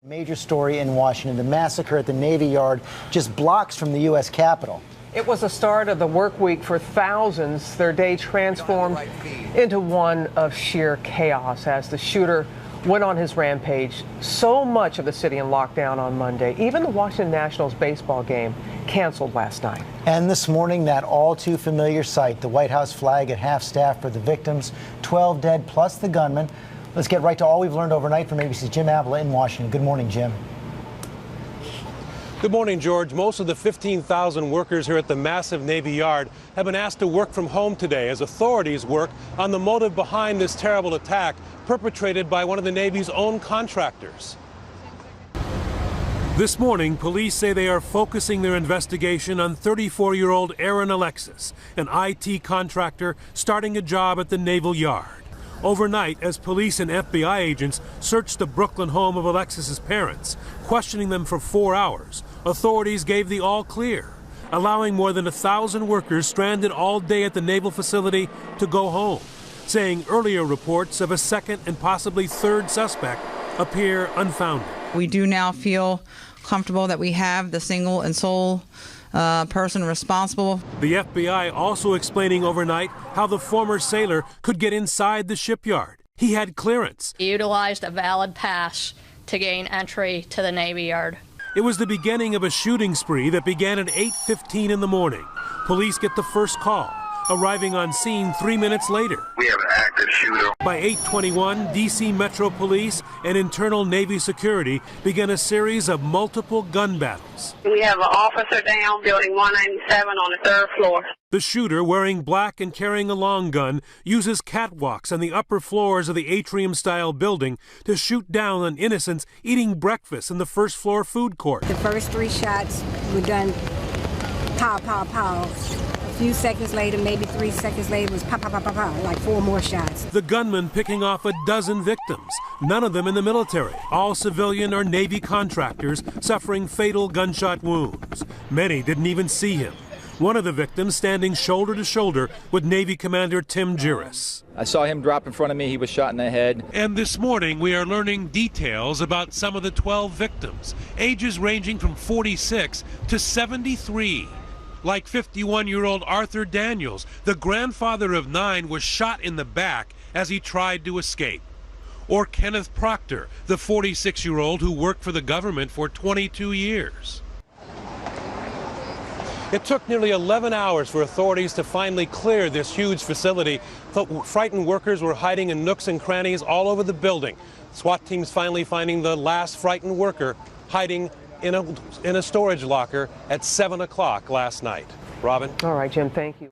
Major story in Washington, the massacre at the Navy Yard just blocks from the U.S. Capitol. It was the start of the work week for thousands. Their day transformed into one of sheer chaos as the shooter went on his rampage. So much of the city in lockdown on Monday. Even the Washington Nationals baseball game canceled last night. And this morning, that all too familiar sight, the White House flag at half-staff for the victims, 12 dead plus the gunman. Let's get right to all we've learned overnight from ABC's Jim Avila in Washington. Good morning, Jim. Good morning, George. Most of the 15,000 workers here at the massive Navy Yard have been asked to work from home today as authorities work on the motive behind this terrible attack perpetrated by one of the Navy's own contractors. This morning, police say they are focusing their investigation on 34-year-old Alexis, an IT contractor starting a job at the Naval Yard. Overnight, as police and FBI agents searched the Brooklyn home of Alexis's parents, questioning them for 4 hours, authorities gave the all clear, allowing more than 1,000 workers stranded all day at the naval facility to go home, saying earlier reports of a second and possibly third suspect appear unfounded. We do now feel comfortable that we have the single and sole person responsible. The FBI also explaining overnight how the former sailor could get inside the shipyard. He had clearance. He utilized a valid pass to gain entry to the Navy Yard. It was the beginning of a shooting spree that began at 8:15 in the morning. Police get the first call, arriving on scene 3 minutes later. We have an active shooter. By 8:21, D.C. Metro Police and internal Navy security began a series of multiple gun battles. We have an officer down, building 197 on the 3rd floor. The shooter, wearing black and carrying a long gun, uses catwalks on the upper floors of the atrium-style building to shoot down on innocents eating breakfast in the first-floor food court. The first 3 shots were done pow, pow, pow. A few seconds later, maybe 3 seconds later, was pow, pow, pow, pow, pow, like 4 more shots. The gunman picking off a dozen victims, none of them in the military, all civilian or Navy contractors suffering fatal gunshot wounds. Many didn't even see him. One of the victims standing shoulder to shoulder with Navy Commander Tim Giras. I saw him drop in front of me. He was shot in the head. And this morning, we are learning details about some of the 12 victims, ages ranging from 46 to 73. Like 51-year-old Arthur Daniels, the grandfather of 9 was shot in the back as he tried to escape. Or Kenneth Proctor, the 46-year-old who worked for the government for 22 years. It took nearly 11 hours for authorities to finally clear this huge facility. Frightened workers were hiding in nooks and crannies all over the building. SWAT teams finally finding the last frightened worker hiding in a storage locker at 7 o'clock last night. Robin? All right, Jim, thank you.